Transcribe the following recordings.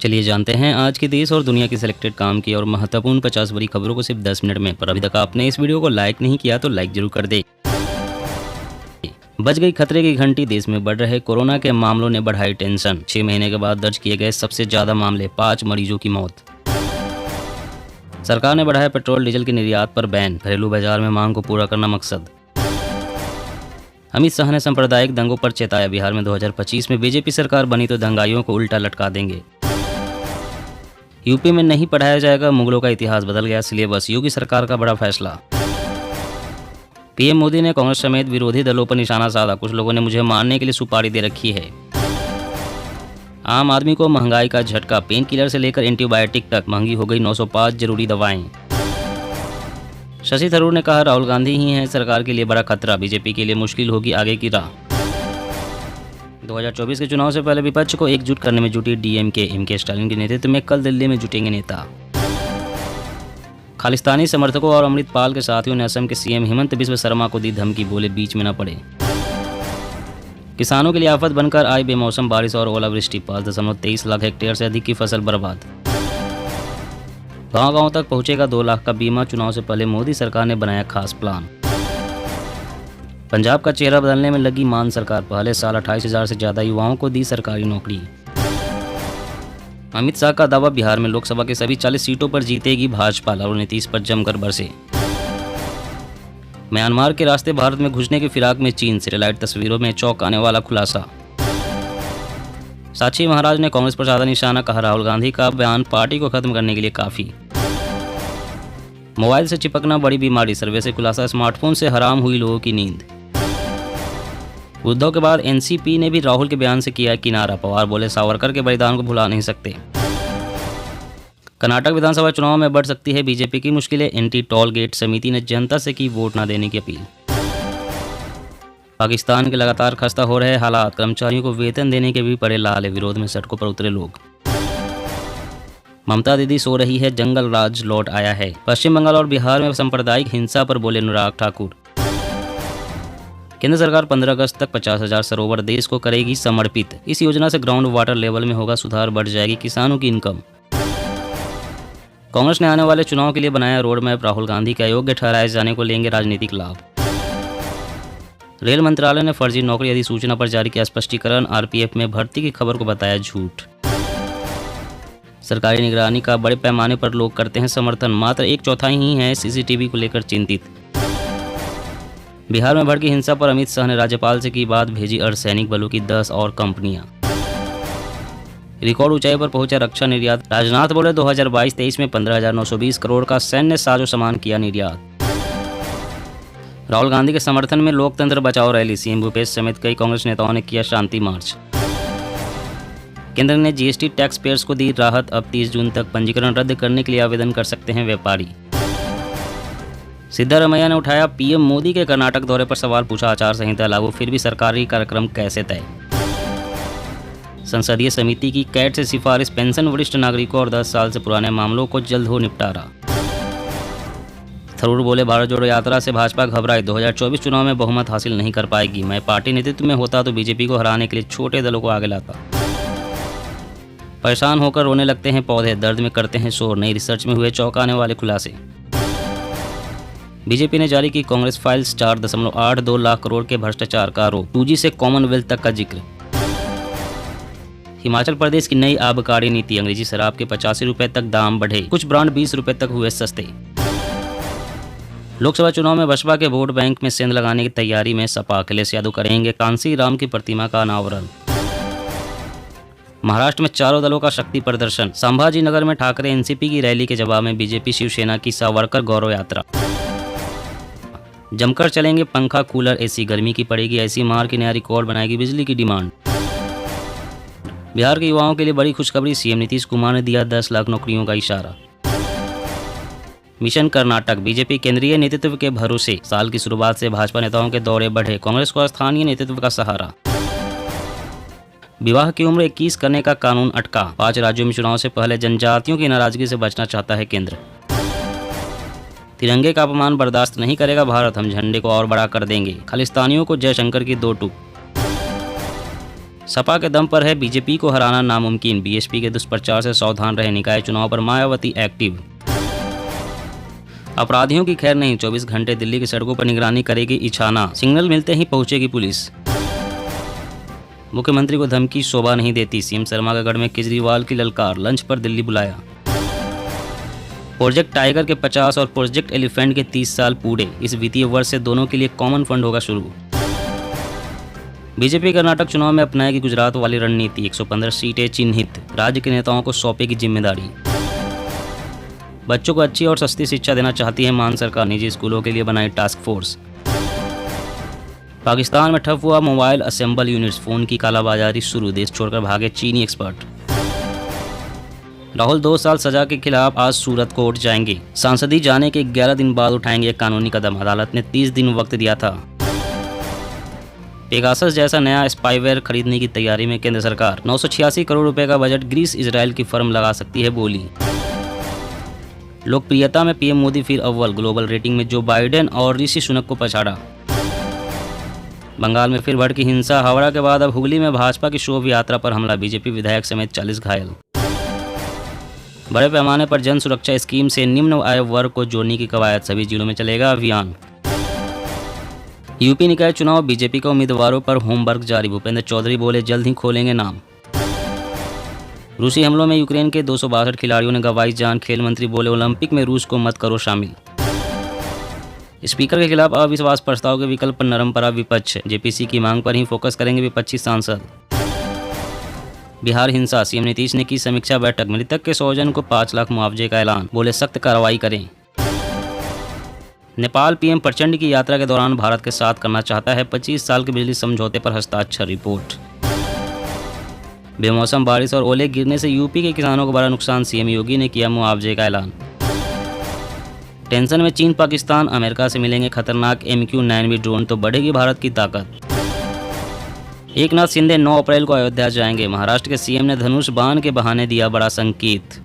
चलिए जानते हैं आज के देश और दुनिया की सिलेक्टेड काम की और महत्वपूर्ण 50 बड़ी खबरों को सिर्फ 10 मिनट में। पर अभी तक आपने इस वीडियो को लाइक नहीं किया तो लाइक जरूर कर दे। बज गई खतरे की घंटी, देश में बढ़ रहे कोरोना के मामलों ने बढ़ाई टेंशन। 6 महीने के बाद दर्ज किए गए सबसे ज्यादा मामले, 5 मरीजों की मौत। सरकार ने बढ़ाया पेट्रोल डीजल के निर्यात पर बैन, घरेलू बाजार में मांग को पूरा करना मकसद। अमित शाह ने सांप्रदायिक दंगों पर चेताया, बिहार में 2025 में बीजेपी सरकार बनी तो दंगाइयों को उल्टा लटका देंगे। यूपी में नहीं पढ़ाया जाएगा मुगलों का इतिहास, बदल गया सिलेबस, योगी सरकार का बड़ा फैसला। पीएम मोदी ने कांग्रेस समेत विरोधी दलों पर निशाना साधा, कुछ लोगों ने मुझे मारने के लिए सुपारी दे रखी है। आम आदमी को महंगाई का झटका, पेन किलर से लेकर एंटीबायोटिक तक महंगी हो गई 905 जरूरी दवाएं। शशि थरूर ने कहा, राहुल गांधी ही हैं सरकार के लिए बड़ा खतरा, बीजेपी के लिए मुश्किल होगी आगे की राह। 2024 के चुनाव से पहले विपक्ष को एकजुट करने में जुटी डीएमके, एमके स्टालिन के नेतृत्व में कल दिल्ली में जुटेंगे नेता। खालिस्तानी समर्थकों और अमृतपाल के साथियों ने असम के सीएम हेमंत बिस्व शर्मा को दी धमकी, बोले बीच में न पड़े। किसानों के लिए आफत बनकर आई बेमौसम बारिश और ओलावृष्टि, 5.23 लाख हेक्टेयर से अधिक की फसल बर्बाद। गांव-गांव तक पहुंचेगा 2 लाख का बीमा, चुनाव से पहले मोदी सरकार ने बनाया खास प्लान। पंजाब का चेहरा बदलने में लगी मान सरकार, पहले साल 28,000 से ज्यादा युवाओं को दी सरकारी नौकरी। अमित शाह का दावा, बिहार में लोकसभा के सभी 40 सीटों पर जीतेगी भाजपा, लालू नीतीश पर जमकर बरसे। म्यांमार के रास्ते भारत में घुसने की फिराक में चीन, सैटेलाइट तस्वीरों में चौंकाने वाला खुलासा। साक्षी महाराज ने कांग्रेस पर साधा निशाना, कहा राहुल गांधी का बयान पार्टी को खत्म करने के लिए काफी। मोबाइल से चिपकना बड़ी बीमारी, सर्वे से खुलासा, स्मार्टफोन से हराम हुई लोगों की नींद। उद्धव के बाद एनसीपी ने भी राहुल के बयान से किया किनारा, पवार बोले सावरकर के बलिदान को भुला नहीं सकते। कर्नाटक विधानसभा चुनाव में बढ़ सकती है बीजेपी की मुश्किलें, एंटी टोल गेट समिति ने जनता से की वोट न देने की अपील। पाकिस्तान के लगातार खस्ता हो रहे हालात, कर्मचारियों को वेतन देने के भी पड़े लाले, विरोध में सड़कों पर उतरे लोग। ममता दीदी सो रही है, जंगल राज लौट आया है। पश्चिम बंगाल और बिहार में सांप्रदायिक हिंसा पर बोले अनुराग ठाकुर। केंद्र सरकार 15 अगस्त तक 50,000 सरोवर देश को करेगी समर्पित, इस योजना से ग्राउंड वाटर लेवल में होगा सुधार, बढ़ जाएगी किसानों की इनकम। कांग्रेस ने आने वाले चुनाव के लिए बनाया रोड मैप, राहुल गांधी के अयोग्य ठहराए जाने को लेंगे राजनीतिक लाभ। रेल मंत्रालय ने फर्जी नौकरी अधिसूचना पर जारी किया स्पष्टीकरण, आरपीएफ में भर्ती की खबर को बताया झूठ। सरकारी निगरानी का बड़े पैमाने पर लोग करते हैं समर्थन, मात्र 1/4 ही हैं सीसीटीवी को लेकर चिंतित। बिहार में भड़की हिंसा पर अमित शाह ने राज्यपाल से की बात, भेजी अर्धसैनिक बलों की 10 और कंपनियां। रिकॉर्ड ऊंचाई पर पहुंचा रक्षा निर्यात, राजनाथ बोले 2022-23 में 15,920 करोड़ का सैन्य साजो सामान किया निर्यात। राहुल गांधी के समर्थन में लोकतंत्र बचाओ रैली, सीएम भूपेश समेत कई कांग्रेस नेताओं ने किया शांति मार्च। केंद्र ने जीएसटी टैक्स पेयर्स को दी राहत, अब 30 जून तक पंजीकरण रद्द करने के लिए आवेदन कर सकते हैं व्यापारी। सिद्धारमैया ने उठाया पीएम मोदी के कर्नाटक दौरे पर सवाल, पूछा आचार संहिता लागू फिर भी सरकारी कार्यक्रम कैसे तय। संसदीय समिति की कैट से सिफारिश, पेंशन वरिष्ठ नागरिकों और 10 साल से पुराने मामलों को जल्द हो निपटारा। थरूर बोले भारत जोड़ो यात्रा से भाजपा घबराई, 2024 चुनाव में बहुमत हासिल नहीं कर पाएगी, मैं पार्टी नेतृत्व में होता तो बीजेपी को हराने के लिए छोटे दलों को आगे लाता। परेशान होकर रोने लगते हैं पौधे, दर्द में करते हैं शोर, नई रिसर्च में हुए चौंकाने वाले खुलासे। बीजेपी ने जारी की कांग्रेस फाइल्स, 4.82 लाख करोड़ के भ्रष्टाचार का आरोप, 2G से कॉमनवेल्थ तक का जिक्र। हिमाचल प्रदेश की नई आबकारी नीति, अंग्रेजी शराब के 85 रुपए तक दाम बढ़े, कुछ ब्रांड 20 रुपए तक हुए सस्ते। लोकसभा चुनाव में बसपा के वोट बैंक में सेंध लगाने की तैयारी में सपा, अखिलेश यादव करेंगे कांसी राम की प्रतिमा का अनावरण। महाराष्ट्र में चारों दलों का शक्ति प्रदर्शन, संभाजीनगर में ठाकरे एनसीपी की रैली के जवाब में बीजेपी शिवसेना की सावरकर गौरव यात्रा। जमकर चलेंगे पंखा कूलर एसी, गर्मी की पड़ेगी ऐसी मार की नया रिकॉर्ड बनाएगी बिजली की डिमांड। बिहार के युवाओं के लिए बड़ी खुशखबरी, सीएम नीतीश कुमार ने दिया 10 लाख नौकरियों का इशारा। मिशन कर्नाटक, बीजेपी केंद्रीय नेतृत्व के भरोसे, साल की शुरुआत से भाजपा नेताओं के दौरे बढ़े, कांग्रेस को स्थानीय नेतृत्व का सहारा। विवाह की उम्र 21 करने का कानून अटका, 5 राज्यों में चुनाव से पहले जनजातियों की नाराजगी से बचना चाहता है केंद्र। तिरंगे का अपमान बर्दाश्त नहीं करेगा भारत, हम झंडे को और बड़ा कर देंगे, खालिस्तानियों को जयशंकर की 2 टूक। सपा के दम पर है बीजेपी को हराना नामुमकिन, बीएसपी के दुष्प्रचार से सावधान रहे, निकाय चुनाव पर मायावती एक्टिव। अपराधियों की खैर नहीं, 24 घंटे दिल्ली की सड़कों पर निगरानी करेगी इछाना, सिग्नल मिलते ही पहुंचेगी पुलिस। मुख्यमंत्री को धमकी शोभा नहीं देती, सीएम शर्मा का गढ़ में केजरीवाल की ललकार, लंच पर दिल्ली बुलाया। प्रोजेक्ट टाइगर के 50 और प्रोजेक्ट एलिफेंट के 30 साल पूरे, इस वित्तीय वर्ष से दोनों के लिए कॉमन फंड होगा शुरू। बीजेपी कर्नाटक चुनाव में अपनाएगी गुजरात वाली रणनीति, 115 सीटें चिन्हित, राज्य के नेताओं को सौंपेगी जिम्मेदारी। बच्चों को अच्छी और सस्ती शिक्षा देना चाहती है मान सरकार, निजी स्कूलों के लिए बनाई टास्क फोर्स। पाकिस्तान में ठप हुआ मोबाइल असेंबल यूनिट्स, फोन की कालाबाजारी शुरू, देश छोड़कर भागे चीनी एक्सपर्ट। राहुल 2 साल सजा के खिलाफ आज सूरत कोर्ट जाएंगे, सांसदी जाने के 11 दिन बाद उठाएंगे कानूनी कदम, अदालत ने 30 दिन वक्त दिया था। पेगासस जैसा नया स्पाईवेयर खरीदने की तैयारी में केंद्र सरकार, 986 करोड़ रुपए का बजट, ग्रीस इजराइल की फर्म लगा सकती है बोली। लोकप्रियता में पीएम मोदी फिर अव्वल, ग्लोबल रेटिंग में जो बाइडेन और ऋषि सुनक को पछाड़ा। बंगाल में फिर भड़की हिंसा, हावड़ा के बाद अब हुगली में भाजपा की शोभ यात्रा पर हमला, बीजेपी विधायक समेत 40 घायल। बड़े पैमाने पर जन सुरक्षा स्कीम से निम्न आय वर्ग को जोड़ने की कवायद, सभी जिलों में चलेगा अभियान। यूपी निकाय चुनाव, बीजेपी के उम्मीदवारों पर होमवर्क जारी, भूपेंद्र चौधरी बोले जल्द ही खोलेंगे नाम। रूसी हमलों में यूक्रेन के 262 खिलाड़ियों ने गंवाई जान, खेल मंत्री बोले ओलंपिक में रूस को मत करो शामिल। स्पीकर के खिलाफ अविश्वास प्रस्ताव के विकल्प पर नरम पड़ा विपक्ष, जेपीसी की मांग पर ही फोकस करेंगे विपक्षी सांसद। बिहार हिंसा, सीएम नीतीश ने की समीक्षा बैठक, मृतक के स्वजन को 5 लाख मुआवजे का ऐलान, बोले सख्त कार्रवाई करें। नेपाल पीएम प्रचंड की यात्रा के दौरान भारत के साथ करना चाहता है 25 साल के बिजली समझौते पर हस्ताक्षर, रिपोर्ट। बेमौसम बारिश और ओले गिरने से यूपी के किसानों को बड़ा नुकसान, सीएम योगी ने किया मुआवजे का ऐलान। टेंशन में चीन, पाकिस्तान, अमेरिका से मिलेंगे खतरनाक MQ-9 ड्रोन, तो बढ़ेगी भारत की ताकत। एकनाथ शिंदे 9 अप्रैल को अयोध्या जाएंगे, महाराष्ट्र के सीएम ने धनुष बाण के बहाने दिया बड़ा संकेत।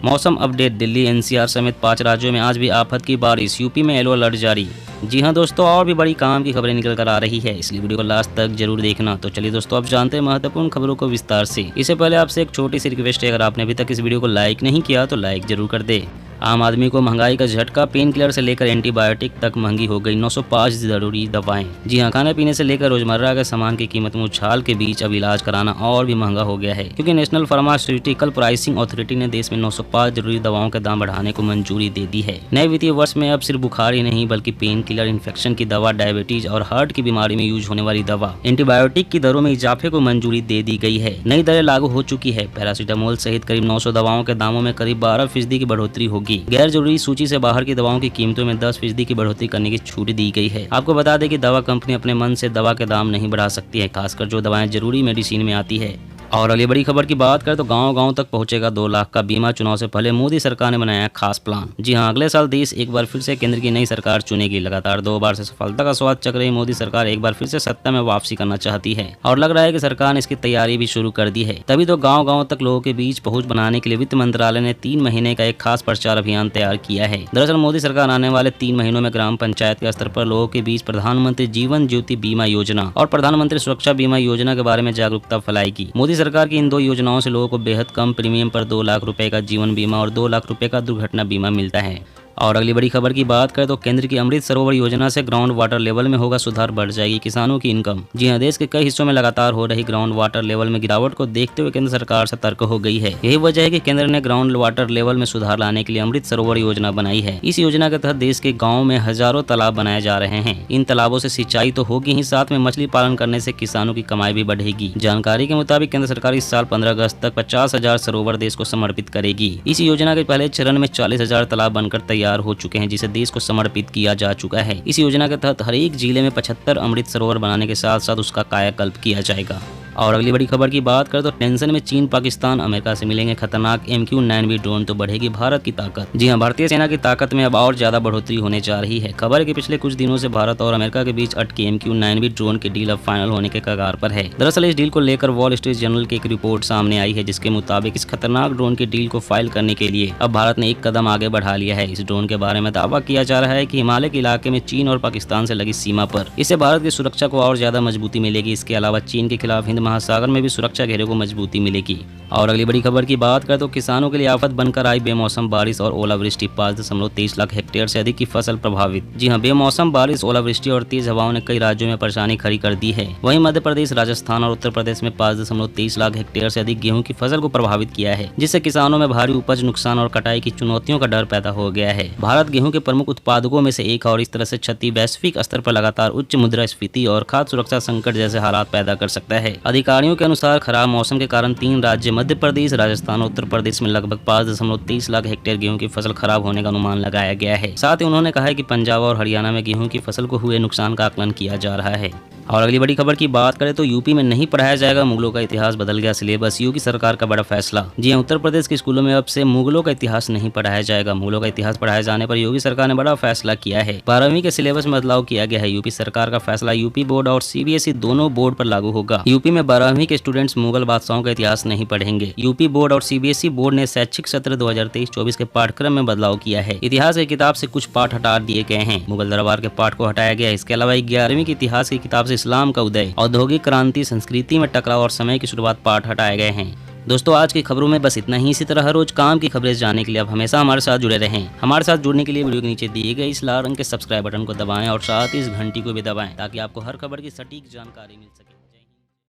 मौसम अपडेट, दिल्ली NCR समेत 5 राज्यों में आज भी आफत की बारिश, यूपी में येलो अलर्ट जारी। जी हां दोस्तों, और भी बड़ी काम की खबरें निकल कर आ रही है, इसलिए वीडियो को लास्ट तक जरूर देखना। तो चलिए दोस्तों, अब जानते हैं महत्वपूर्ण खबरों को विस्तार से। इससे पहले आपसे एक छोटी सी रिक्वेस्ट है, अगर आपने अभी तक इस वीडियो को लाइक नहीं किया तो लाइक जरूर कर दे। आम आदमी को महंगाई का झटका, पेन किलर से लेकर एंटीबायोटिक तक महंगी हो गई, 905 जरूरी दवाएं। जी हां, खाने पीने से लेकर रोजमर्रा के सामान की कीमत में उछाल के बीच अब इलाज कराना और भी महंगा हो गया है, क्योंकि नेशनल फार्मास्यूटिकल प्राइसिंग अथॉरिटी ने देश में 905 जरूरी दवाओं के दाम बढ़ाने को मंजूरी दे दी है। नए वित्तीय वर्ष में अब सिर्फ बुखार ही नहीं बल्कि पेन किलर, इन्फेक्शन की दवा, डायबिटीज और हार्ट की बीमारी में यूज होने वाली दवा, एंटीबायोटिक की दरों में इजाफे को मंजूरी दे दी गई है। नई दरें लागू हो चुकी है। पैरासीटामोल सहित करीब 900 दवाओं के दामों में करीब 12% की बढ़ोतरी होगी। गैर जरूरी सूची से बाहर की दवाओं की कीमतों में 10% की बढ़ोतरी करने की छूट दी गई है। आपको बता दें कि दवा कंपनी अपने मन से दवा के दाम नहीं बढ़ा सकती है, खासकर जो दवाएं जरूरी मेडिसिन में आती है। और अगली बड़ी खबर की बात करें तो गांव-गांव तक पहुंचेगा 2 लाख का बीमा, चुनाव से पहले मोदी सरकार ने बनाया खास प्लान। जी हां, अगले साल देश एक बार फिर से केंद्र की नई सरकार चुनेगी। लगातार 2 बार से सफलता का स्वाद चख रही मोदी सरकार एक बार फिर से सत्ता में वापसी करना चाहती है, और लग रहा है कि सरकार ने इसकी तैयारी भी शुरू कर दी है। तभी तो गाँव-गाँव तक लोगों के बीच पहुँच बनाने के लिए वित्त मंत्रालय ने 3 महीने का एक खास प्रचार अभियान तैयार किया है। दरअसल मोदी सरकार आने वाले 3 महीनों में ग्राम पंचायत के स्तर पर लोगों के बीच प्रधानमंत्री जीवन ज्योति बीमा योजना और प्रधानमंत्री सुरक्षा बीमा योजना के बारे में जागरूकता फैलाएगी। मोदी सरकार की इन 2 योजनाओं से लोगों को बेहद कम प्रीमियम पर 2 लाख रुपए का जीवन बीमा और 2 लाख रुपए का दुर्घटना बीमा मिलता है। और अगली बड़ी खबर की बात करें तो केंद्र की अमृत सरोवर योजना से ग्राउंड वाटर लेवल में होगा सुधार, बढ़ जाएगी किसानों की इनकम। जी हां, देश के कई हिस्सों में लगातार हो रही ग्राउंड वाटर लेवल में गिरावट को देखते हुए केंद्र सरकार सतर्क हो गई है। यही वजह है कि केंद्र ने ग्राउंड वाटर लेवल में सुधार लाने के लिए अमृत सरोवर योजना बनाई है। इस योजना के तहत देश के गाँव में हजारों तालाब बनाए जा रहे हैं। इन तालाबों से सिंचाई तो होगी ही, साथ में मछली पालन करने से किसानों की कमाई भी बढ़ेगी। जानकारी के मुताबिक केंद्र सरकार इस साल 15 अगस्त तक 50,000 सरोवर देश को समर्पित करेगी। इस योजना के पहले चरण में 40,000 तालाब बनकर तैयार हो चुके हैं, जिसे देश को समर्पित किया जा चुका है। इस योजना के तहत हर एक जिले में 75 अमृत सरोवर बनाने के साथ साथ उसका कायाकल्प किया जाएगा। और अगली बड़ी खबर की बात करें तो टेंशन में चीन, पाकिस्तान, अमेरिका से मिलेंगे खतरनाक MQ-9V ड्रोन तो बढ़ेगी भारत की ताकत। जी हां, भारतीय सेना की ताकत में अब और ज्यादा बढ़ोतरी होने जा रही है। खबर है कि पिछले कुछ दिनों से भारत और अमेरिका के बीच अटकी MQ-9V ड्रोन की डील अब फाइनल होने के कगार पर है। दरअसल इस डील को लेकर वॉल स्ट्रीट जर्नल की एक रिपोर्ट सामने आई है, जिसके मुताबिक इस खतरनाक ड्रोन की डील को फाइल करने के लिए अब भारत ने एक कदम आगे बढ़ा लिया है। इस ड्रोन के बारे में दावा किया जा रहा है कि हिमालय के इलाके में चीन और पाकिस्तान से लगी सीमा पर इससे भारत की सुरक्षा को और ज्यादा मजबूती मिलेगी। इसके अलावा चीन के खिलाफ हिंद महासागर में भी सुरक्षा घेरे को मजबूती मिलेगी। और अगली बड़ी खबर की बात करें तो किसानों के लिए आफत बनकर आई बेमौसम बारिश और ओलावृष्टि। 5.23 लाख हेक्टेयर से अधिक की फसल प्रभावित। जी हां, बेमौसम बारिश, ओलावृष्टि और तेज हवाओं ने कई राज्यों में परेशानी खड़ी कर दी है। वहीं मध्य प्रदेश, राजस्थान और उत्तर प्रदेश में 5.23 लाख हेक्टेयर से अधिक गेहूं की फसल को प्रभावित किया है, जिससे किसानों में भारी उपज नुकसान और कटाई की चुनौतियों का डर पैदा हो गया है। भारत गेहूं के प्रमुख उत्पादकों में से एक और इस तरह से क्षति वैश्विक स्तर पर लगातार उच्च मुद्रास्फीति और खाद्य सुरक्षा संकट जैसे हालात पैदा कर सकता है। अधिकारियों के अनुसार खराब मौसम के कारण 3 राज्य मध्य प्रदेश, राजस्थान और उत्तर प्रदेश में लगभग 5.23 लाख हेक्टेयर गेहूं की फसल खराब होने का अनुमान लगाया गया है। साथ ही उन्होंने कहा है कि पंजाब और हरियाणा में गेहूं की फसल को हुए नुकसान का आकलन किया जा रहा है। और अगली बड़ी खबर की बात करें तो यूपी में नहीं पढ़ाया जाएगा मुगलों का इतिहास, बदल गया सिलेबस। योगी सरकार का बड़ा फैसला। जी हां, उत्तर प्रदेश के स्कूलों में अब से मुगलों का इतिहास नहीं पढ़ाया जाएगा। मुगलों का इतिहास पढ़ाए जाने पर योगी सरकार ने बड़ा फैसला किया है। 12वीं के सिलेबस में बदलाव किया गया है। यूपी सरकार का फैसला यूपी बोर्ड और CBSE दोनों बोर्ड पर लागू होगा। यूपी में 12वीं के स्टूडेंट्स मुगल बादशाहों का इतिहास नहीं पढ़ेंगे। यूपी बोर्ड और CBSE बोर्ड ने शैक्षिक सत्र 2023-24 के पाठ्यक्रम में बदलाव किया है। इतिहास की किताब से कुछ पाठ हटा दिए गए हैं। मुगल दरबार के पाठ को हटाया गया है। इसके अलावा 11वीं की इतिहास की किताब से इस्लाम का उदय, औद्योगिक क्रांति, संस्कृति में टकराव और समय की शुरुआत पाठ हटाए गए हैं। दोस्तों, आज की खबरों में बस इतना ही। इसी तरह हर रोज काम की खबरें जानने के लिए आप हमेशा हमारे साथ जुड़े रहें। हमारे साथ जुड़ने के लिए वीडियो के नीचे दिए गए इस लाल रंग के सब्सक्राइब बटन को दबाएं और साथ ही इस घंटी को भी दबाएं, ताकि आपको हर खबर की सटीक जानकारी मिल सके।